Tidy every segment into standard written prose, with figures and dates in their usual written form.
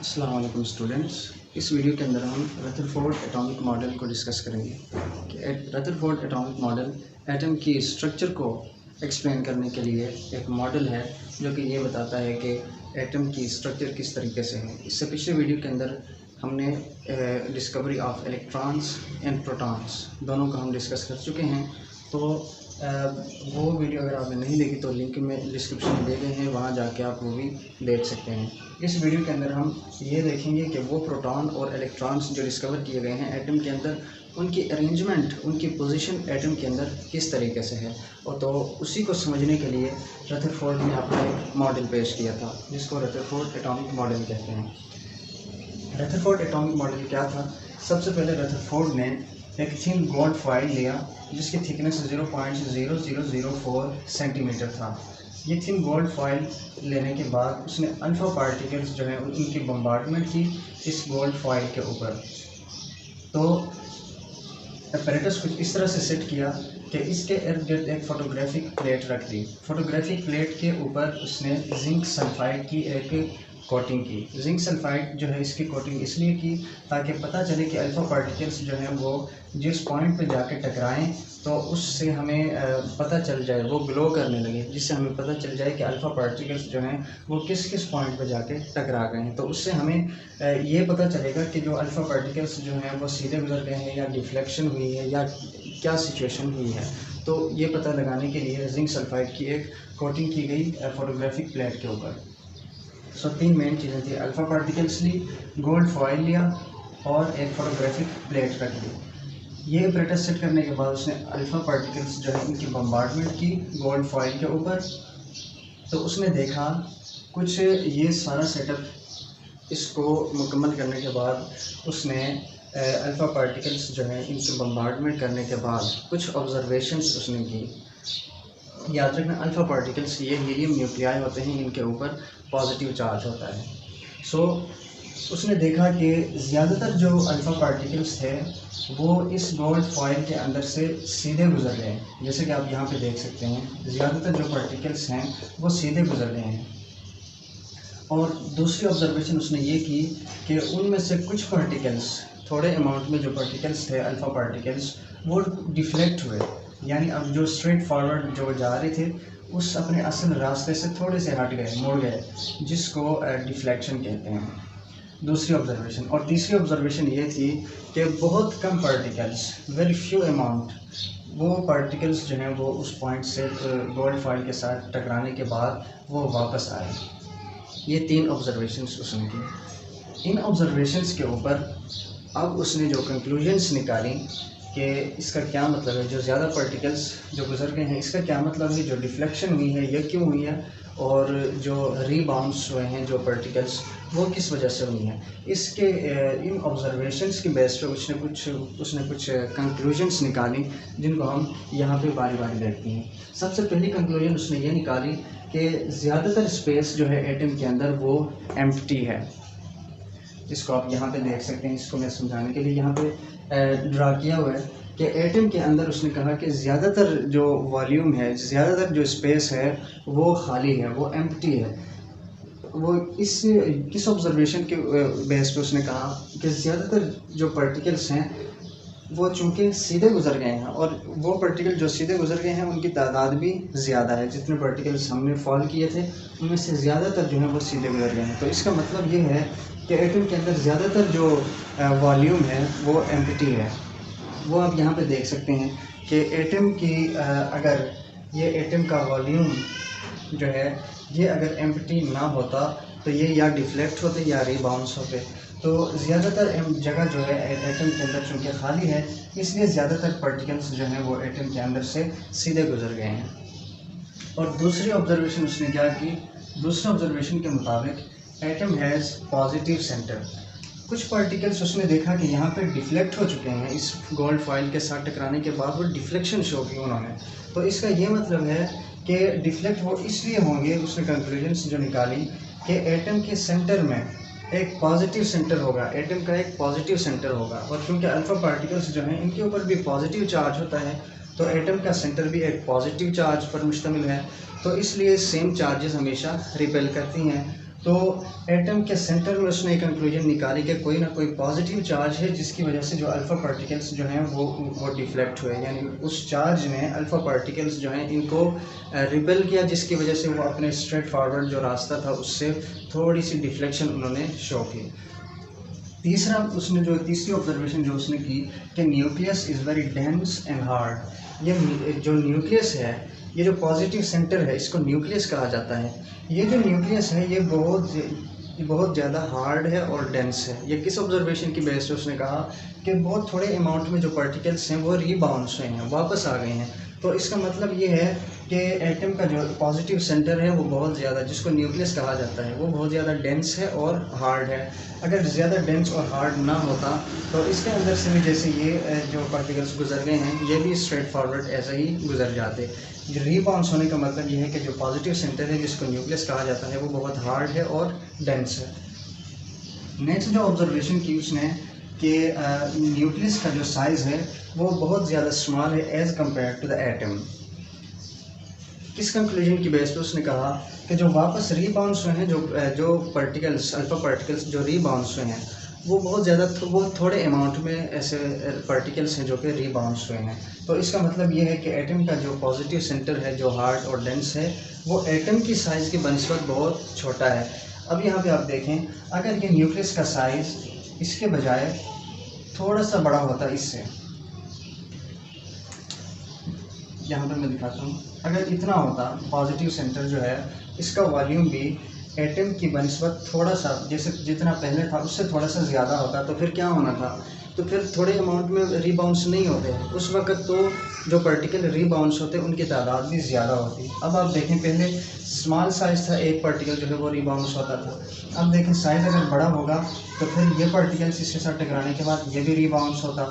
अस्सलाम वालेकुम स्टूडेंट्स। इस वीडियो के अंदर हम रदरफोर्ड एटॉमिक मॉडल को डिस्कस करेंगे कि रदरफोर्ड एटॉमिक मॉडल एटम की स्ट्रक्चर को एक्सप्लेन करने के लिए एक मॉडल है जो कि ये बताता है कि एटम की स्ट्रक्चर किस तरीके से है। इससे पिछले वीडियो के अंदर हमने discovery of electrons and protons दोनों को हम डिस्कस कर चुके हैं। तो वो वीडियो अगर आपने नहीं देखी तो लिंक में डिस्क्रिप्शन में दे गए हैं, वहाँ जाके आप वो भी देख सकते हैं। इस वीडियो के अंदर हम ये देखेंगे कि वो प्रोटॉन और इलेक्ट्रॉन्स जो डिस्कवर किए गए हैं एटम के अंदर, उनकी अरेंजमेंट, उनकी पोजीशन एटम के अंदर किस तरीके से है। और तो उसी को समझने के लिए रदरफोर्ड ने अपना एक मॉडल पेश किया था जिसको रदरफोर्ड एटॉमिक मॉडल कहते हैं। रदरफोर्ड एटॉमिक मॉडल क्या था? सबसे पहले रदरफोर्ड ने एक थिन गोल्ड फॉइल लिया जिसकी थिकनेस 0.0004 सेंटीमीटर था। ये थिन गोल्ड फॉइल लेने के बाद उसने अल्फ़ा पार्टिकल्स जो है उनकी बम्बार्डमेंट की इस गोल्ड फॉइल के ऊपर। तो अपैरेटस कुछ इस तरह से सेट किया कि इसके इर्द गिर्द एक फ़ोटोग्राफिक प्लेट रख दी। फ़ोटोग्राफिक प्लेट के ऊपर उसने जिंक सल्फाइड की एक कोटिंग की। जिंक सल्फाइड जो है इसकी कोटिंग इसलिए की ताकि पता चले कि अल्फ़ा पार्टिकल्स जो हैं वो जिस पॉइंट पे जाके टकराएं तो उससे हमें पता चल जाए, वो ग्लो करने लगे, जिससे हमें पता चल जाए कि अल्फ़ा पार्टिकल्स जो हैं वो किस किस पॉइंट पे जाके टकरा गए हैं। तो उससे हमें ये पता चलेगा कि जो अल्फ़ा पार्टिकल्स जो हैं वो सीधे गुजर गए हैं या डिफ्लेक्शन हुई है या क्या सिचुएशन हुई है। तो ये पता लगाने के लिए जिंक सल्फाइड की एक कोटिंग की गई फोटोग्राफिक प्लेट के ऊपर। सो तीन मेन चीज़ें थी, अल्फ़ा पार्टिकल्स ली, गोल्ड फॉइल लिया और एक फोटोग्राफिक प्लेट रख दी। ये अपैरेटस सेट करने के बाद उसने अल्फ़ा पार्टिकल्स जो है इनकी बम्बार्डमेंट की गोल्ड फॉइल के ऊपर। तो उसने देखा कुछ ये सारा सेटअप इसको मुकम्मल करने के बाद उसने अल्फ़ा पार्टिकल्स जो है इनकी बम्बार्डमेंट करने के बाद कुछ ऑब्जर्वेशंस उसने की। याद रखना, अल्फ़ा पार्टिकल्स ये हीलियम न्यूक्लियाई होते हैं, इनके ऊपर पॉजिटिव चार्ज होता है। सो उसने देखा कि ज़्यादातर जो अल्फ़ा पार्टिकल्स थे वो इस गोल्ड फॉइल के अंदर से सीधे गुजर रहे हैं। जैसे कि आप यहाँ पे देख सकते हैं, ज़्यादातर जो पार्टिकल्स हैं वो सीधे गुजर रहे हैं। और दूसरी ऑब्जर्वेशन उसने ये की कि उनमें से कुछ पार्टिकल्स, थोड़े अमाउंट में जो पार्टिकल्स थे अल्फ़ा पार्टिकल्स, वो डिफ्लेक्ट हुए, यानी अब जो स्ट्रेट फॉरवर्ड जो जा रहे थे उस अपने असल रास्ते से थोड़े से हट गए, मुड़ गए, जिसको डिफ्लेक्शन कहते हैं, दूसरी ऑब्जर्वेशन। और तीसरी ऑब्जर्वेशन ये थी कि बहुत कम पार्टिकल्स, वेरी फ्यू अमाउंट, वो पार्टिकल्स जो हैं वो उस पॉइंट से गोल्ड फॉइल के साथ टकराने के बाद वो वापस आए। ये तीन ऑब्जर्वेशंस उसने की। इन ऑब्जर्वेशंस के ऊपर अब उसने जो कंक्लूजन्स निकाली कि इसका क्या मतलब है, जो ज़्यादा पार्टिकल्स जो गुजर गए हैं इसका क्या मतलब है, जो डिफ्लेक्शन हुई है ये क्यों हुई है, और जो रीबाउंस हुए हैं जो पार्टिकल्स वो किस वजह से हुई हैं। इसके इन ऑब्जर्वेशंस की बेस पे उसने कुछ कंक्लूजन्स निकाली जिनको हम यहाँ पे बारी बारी देखते हैं। सबसे पहली कंक्लूजन उसने ये निकाली कि ज़्यादातर स्पेस जो है एटम के अंदर वो एम्प्टी है। इसको आप यहाँ पे देख सकते हैं, इसको मैं समझाने के लिए यहाँ पे ड्रा किया हुआ है कि एटम के अंदर उसने कहा कि ज़्यादातर जो वॉल्यूम है, ज़्यादातर जो स्पेस है वो खाली है, वो एम्प्टी है। वो किस ऑब्जर्वेशन के बेस पे उसने कहा कि ज़्यादातर जो पार्टिकल्स हैं वो चूँकि सीधे गुजर गए हैं, और वो पार्टिकल जो सीधे गुजर गए हैं उनकी तादाद भी ज़्यादा है। जितने पार्टिकल्स हमने फॉल किए थे उनमें से ज़्यादातर जो है वो सीधे गुजर गए हैं। तो इसका मतलब ये है कि एटम के अंदर ज़्यादातर जो वॉल्यूम है वो एम्प्टी है। वो आप यहाँ पे देख सकते हैं कि एटम की अगर ये एटम का वॉल्यूम जो है ये अगर एम्प्टी ना होता तो ये या डिफ्लेक्ट होते या रीबाउंस होते। तो ज़्यादातर जगह जो है एटम के अंदर चूँकि खाली है इसलिए ज़्यादातर पार्टिकल्स जो हैं वो एटम के अंदर से सीधे गुजर गए हैं। और दूसरी ऑब्जर्वेशन उसने क्या की? दूसरे ऑब्जर्वेशन के मुताबिक एटम हैज़ पॉजिटिव सेंटर। कुछ पार्टिकल्स उसने देखा कि यहाँ पे डिफ्लेक्ट हो चुके हैं, इस गोल्ड फॉइल के साथ टकराने के बाद वो डिफ्लेक्शन शो की उन्होंने। तो इसका ये मतलब है कि डिफ्लेक्ट वो इसलिए होंगे, उसने कंक्लूजन्स जो निकाली कि एटम के सेंटर में एक पॉजिटिव सेंटर होगा, एटम का एक पॉजिटिव सेंटर होगा। और क्योंकि अल्फ़ा पार्टिकल्स जो हैं इनके ऊपर भी पॉजिटिव चार्ज होता है तो एटम का सेंटर भी एक पॉजिटिव चार्ज पर मुश्तमिल है, तो इसलिए सेम चार्जेस हमेशा रिपेल करती हैं। तो एटम के सेंटर में उसने कंक्लूजन निकाली कि कोई ना कोई पॉजिटिव चार्ज है जिसकी वजह से जो अल्फ़ा पार्टिकल्स जो हैं वो डिफ्लेक्ट हुए, यानी उस चार्ज ने अल्फ़ा पार्टिकल्स जो हैं इनको रिबेल किया, जिसकी वजह से वो अपने स्ट्रेट फॉरवर्ड जो रास्ता था उससे थोड़ी सी डिफ्लेक्शन उन्होंने शो की। तीसरी ऑब्जर्वेशन जो उसने की कि nucleus is very dense and hard. ये जो न्यूक्लियस है, ये जो पॉजिटिव सेंटर है, इसको न्यूक्लियस कहा जाता है। ये जो न्यूक्लियस है ये बहुत ज़्यादा हार्ड है और डेंस है। ये किस ऑब्जर्वेशन की बेस पे उसने कहा कि बहुत थोड़े अमाउंट में जो पार्टिकल्स हैं वो रीबाउंस हुए हैं, वापस आ गए हैं। तो इसका मतलब ये है कि एटम का जो पॉजिटिव सेंटर है वो बहुत ज़्यादा, जिसको न्यूक्लियस कहा जाता है, वो बहुत ज़्यादा डेंस है और हार्ड है। अगर ज़्यादा डेंस और हार्ड ना होता तो इसके अंदर से भी जैसे ये जो पार्टिकल्स गुजर गए हैं ये भी स्ट्रेट फॉरवर्ड ऐसे ही गुजर जाते। रीबाउंस होने का मतलब ये है कि जो पॉजिटिव सेंटर है जिसको न्यूक्लियस कहा जाता है वो बहुत हार्ड है और डेंस है। नेक्स्ट जो ऑब्जर्वेशन की उसने कि न्यूक्लियस का जो साइज़ है वो बहुत ज़्यादा स्मॉल है as compare to the atom. किस कंक्लूजन की बेस पे उसने कहा कि जो वापस रीबाउंस हुए हैं, जो पार्टिकल्स अल्फ़ा पार्टिकल्स जो रीबाउंस हुए हैं वो बहुत ज़्यादा वो थोड़े अमाउंट में ऐसे पार्टिकल्स हैं जो कि रीबाउंस हुए हैं। तो इसका मतलब ये है कि एटम का जो पॉजिटिव सेंटर है जो हार्ड और डेंस है वो एटम की साइज़ की बनिस्बत बहुत छोटा है। अब यहाँ पे आप देखें, अगर ये न्यूक्लियस का साइज़ इसके बजाय थोड़ा सा बड़ा होता इससे, यहाँ पर मैं दिखाता हूँ, अगर इतना होता पॉजिटिव सेंटर जो है इसका वॉल्यूम भी एटम की बनिस्बत थोड़ा सा जैसे जितना पहले था उससे थोड़ा सा ज़्यादा होता, तो फिर क्या होना था, तो फिर थोड़े अमाउंट में रीबाउंस नहीं होते उस वक्त, तो जो पार्टिकल रीबाउंस होते उनकी तादाद भी ज़्यादा होती। अब आप देखें, पहले स्मॉल साइज़ था, एक पार्टिकल जो है वो रीबाउंस होता था। अब देखें साइज़ अगर बड़ा होगा तो फिर ये पार्टिकल्स इसके साथ टकराने के बाद ये भी रीबाउंस होता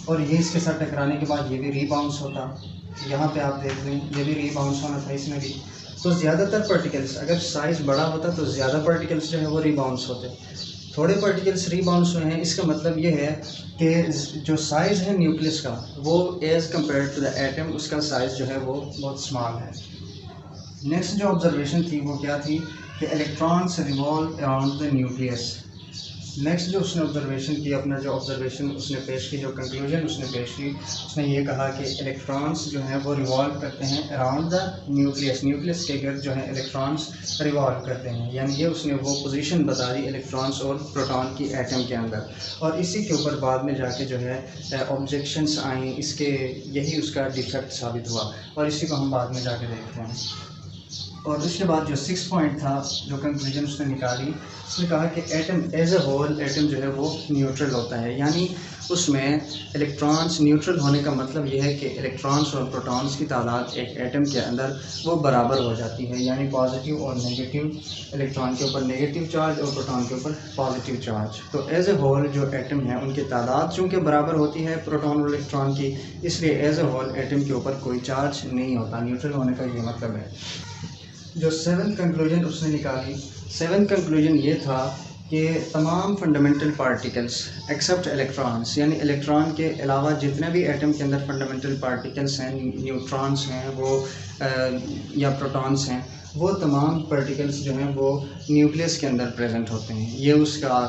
और ये इसके साथ टकराने के बाद ये भी रीबाउंस होता। यहाँ पे आप देख लें ये भी रीबाउंस होना था इसमें भी। तो ज़्यादातर पार्टिकल्स अगर साइज़ बड़ा होता तो ज़्यादा पार्टिकल्स जो है वो रीबाउंस होते, थोड़े पार्टिकल्स रीबाउंस हुए हैं। इसका मतलब ये है कि जो साइज़ है न्यूक्लियस का वो as compare to the atom उसका साइज़ जो है वो बहुत स्मॉल है। नेक्स्ट जो ऑब्जर्वेशन थी वो क्या थी कि electrons revolve around the nucleus. Next जो उसने ऑब्जर्वेशन की, अपना जो ऑब्जर्वेशन उसने पेश की, जो कंक्लूजन उसने पेश की, उसने ये कहा कि इलेक्ट्रॉन्स जो हैं वो रिवॉल्व करते हैं अराउंड द न्यूक्लियस, न्यूक्लियस के गिर्द जो है इलेक्ट्रॉन्स रिवॉल्व करते हैं। यानी ये उसने वो पोजीशन बता दी इलेक्ट्रॉन्स और प्रोटॉन की एटम के अंदर, और इसी के ऊपर बाद में जाके जो है ऑब्जेक्शंस आई, इसके यही उसका डिफेक्ट साबित हुआ, और इसी को हम बाद में जाके देखते हैं। और उसके बाद जो 6 पॉइंट था जो कंक्लूजन उसने निकाली, उसने कहा कि atom as a whole atom जो है वो न्यूट्रल होता है। यानी उसमें इलेक्ट्रॉन्स न्यूट्रल होने का मतलब ये है कि इलेक्ट्रॉन्स और प्रोटॉन्स की तादाद एक एटम के अंदर वो बराबर हो जाती है, यानी पॉजिटिव और नेगेटिव, इलेक्ट्रॉन के ऊपर नेगेटिव चार्ज और प्रोटॉन के ऊपर पॉजिटिव चार्ज। तो एज ए होल जो एटम है उनकी तादाद चूँकि बराबर होती है प्रोटॉन और इलेक्ट्रॉन की, इसलिए एज ए होल एटम के ऊपर कोई चार्ज नहीं होता। न्यूट्रल होने का ये मतलब है। जो 7th कंक्लूजन उसने निकाली, 7th कंक्लूजन ये था कि तमाम फंडामेंटल पार्टिकल्स एक्सेप्ट इलेक्ट्रॉन्स, यानी इलेक्ट्रॉन के अलावा जितने भी एटम के अंदर फंडामेंटल पार्टिकल्स हैं, न्यूट्रॉन्स हैं वो या प्रोटॉन्स हैं, वो तमाम पार्टिकल्स जो हैं वो न्यूक्लियस के अंदर प्रेजेंट होते हैं। ये उसका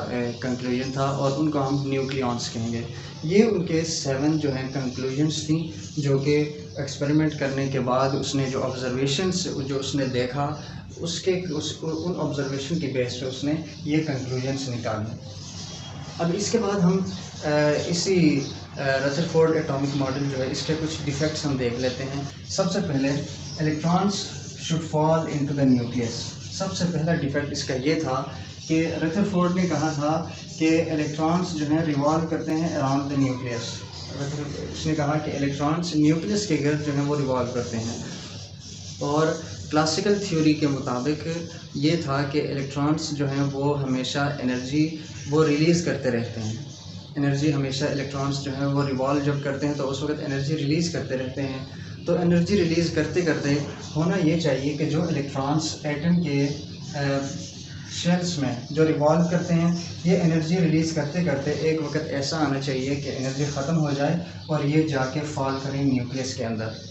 कंक्लूजन था और उनको हम न्यूक्लियॉन्स कहेंगे। ये उनके 7 जो हैं कंक्लूजन्स थी, जो कि एक्सपेरिमेंट करने के बाद उसने जो ऑब्जर्वेशंस जो उसने देखा उन ऑब्जर्वेशन की बेस पे उसने ये कंक्लूजन्स निकाले। अब इसके बाद हम इसी रदरफोर्ड एटॉमिक मॉडल जो है इसके कुछ डिफेक्ट्स हम देख लेते हैं। सबसे पहले electrons should fall into the nucleus. सबसे पहला डिफेक्ट इसका ये था कि रदरफोर्ड ने कहा था कि इलेक्ट्रॉन्स जो हैं रिवॉल्व करते हैं अराउंड द न्यूक्लियस। उसने कहा कि इलेक्ट्रॉन्स न्यूक्लियस के गिर्द जो है वो रिवॉल्व करते हैं, और क्लासिकल थ्योरी के मुताबिक ये था कि इलेक्ट्रॉन्स जो हैं वो हमेशा एनर्जी वो रिलीज़ करते रहते हैं। एनर्जी हमेशा इलेक्ट्रॉन्स जो हैं वो रिवॉल्व जब करते हैं तो उस वक्त एनर्जी रिलीज़ करते रहते हैं। तो एनर्जी रिलीज़ करते करते होना ये चाहिए कि जो इलेक्ट्रॉन्स एटम के शेल्स में जो रिवॉल्व करते हैं, ये एनर्जी रिलीज़ करते करते एक वक्त ऐसा आना चाहिए कि एनर्जी ख़त्म हो जाए और ये जाके फॉल करें न्यूक्लियस के अंदर।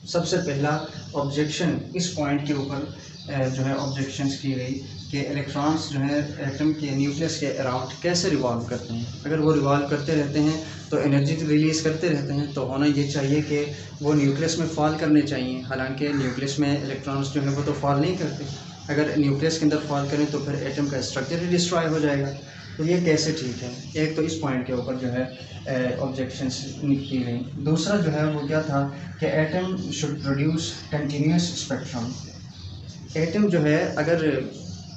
सबसे पहला ऑब्जेक्शन इस पॉइंट के ऊपर जो है ऑब्जेक्शंस की गई कि इलेक्ट्रॉन्स जो है एटम के न्यूक्लियस के अराउंड कैसे रिवॉल्व करते हैं। अगर वो रिवॉल्व करते रहते हैं तो एनर्जी रिलीज़ करते रहते हैं, तो होना ये चाहिए कि वो न्यूक्लियस में फॉल करने चाहिए। हालांकि न्यूक्लियस में इलेक्ट्रॉन्स जो है वो तो फॉल नहीं करते। अगर न्यूक्लियस के अंदर फॉल करें तो फिर एटम का स्ट्रक्चर ही डिस्ट्रॉय हो जाएगा। तो ये कैसे ठीक है? एक तो इस पॉइंट के ऊपर जो है ऑब्जेक्शंस की गई। दूसरा जो है वो क्या था कि atom should produce continuous spectrum. Atom जो है अगर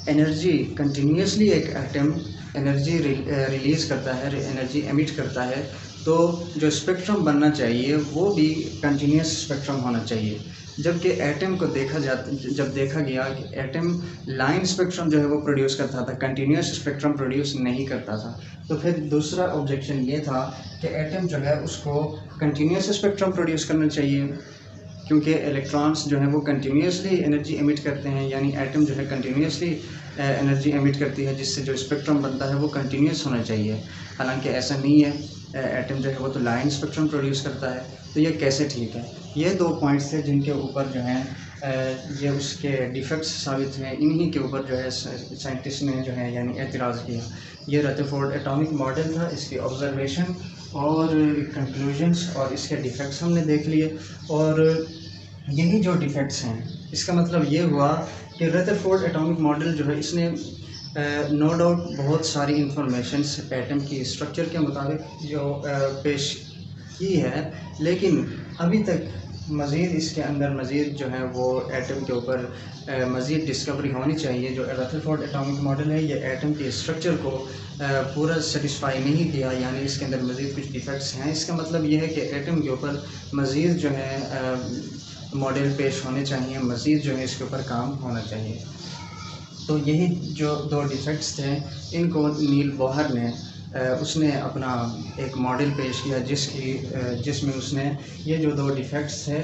एनर्जी कंटिन्यूसली एक एटम एनर्जी रिलीज़ करता है, एनर्जी एमिट करता है, तो जो स्पेक्ट्रम बनना चाहिए वो भी कंटिन्यूस स्पेक्ट्रम होना चाहिए। जबकि एटम को जब देखा गया कि एटम लाइन स्पेक्ट्रम जो है वो प्रोड्यूस करता था, कंटिन्यूस स्पेक्ट्रम प्रोड्यूस नहीं करता था। तो फिर दूसरा ऑब्जेक्शन ये था कि एटम जो है उसको कंटिन्यूस स्पेक्ट्रम प्रोड्यूस करना चाहिए, क्योंकि इलेक्ट्रॉन्स जो हैं वो कंटिन्यूसली एनर्जी एमिट करते हैं, यानी एटम जो है कंटिन्यूसली एनर्जी एमिट करती है, जिससे जो स्पेक्ट्रम बनता है वो कंटिन्यूस होना चाहिए। हालांकि ऐसा नहीं है, एटम जो है वो तो लाइन स्पेक्ट्रम प्रोड्यूस करता है। तो ये कैसे ठीक है? ये दो पॉइंट्स थे जिनके ऊपर जो है ये उसके डिफेक्ट्स साबित हुए। इन्हीं के ऊपर जो है साइंटिस्ट ने जो है यानी एतराज़ किया। ये रदरफोर्ड एटॉमिक मॉडल था, इसकी ऑब्जर्वेशन और कंक्लूजन्स और इसके डिफेक्ट्स हमने देख लिए। और यही जो डिफेक्ट्स हैं, इसका मतलब ये हुआ कि रदरफोर्ड एटॉमिक मॉडल जो है इसने नो डाउट बहुत सारी इंफॉर्मेशंस एटम की स्ट्रक्चर के मुताबिक जो पेश की है, लेकिन अभी तक मज़ीद इसके अंदर मज़ीद जो है वो एटम के ऊपर मज़ीद डिस्कवरी होनी चाहिए। जो रदरफोर्ड एटॉमिक मॉडल है ये एटम के स्ट्रक्चर को पूरा सेटिस्फाई नहीं किया, यानी इसके अंदर मज़ीद कुछ डिफेक्ट्स हैं। इसका मतलब ये है कि एटम के ऊपर मज़ीद जो है मॉडल पेश होने चाहिए, मज़ीद जो है इसके ऊपर काम होना चाहिए। तो यही जो दो डिफेक्ट्स थे, इनको नील बोहर ने उसने अपना एक मॉडल पेश किया जिसमें उसने ये जो दो डिफेक्ट्स थे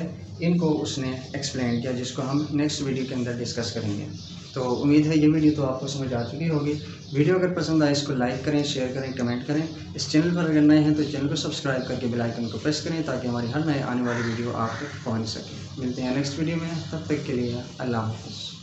इनको उसने एक्सप्लेन किया, जिसको हम नेक्स्ट वीडियो के अंदर डिस्कस करेंगे। तो उम्मीद है ये वीडियो तो आपको समझ आ चुकी होगी। वीडियो अगर पसंद आए इसको लाइक करें, शेयर करें, कमेंट करें। इस चैनल पर अगर नए हैं तो चैनल को सब्सक्राइब करके बेल आइकन को प्रेस करें ताकि हमारी हर नए आने वाली वीडियो आप तक पहुँच सके। मिलते हैं नेक्स्ट वीडियो में, तब तक के लिए अल्लाह हाफ़िज़।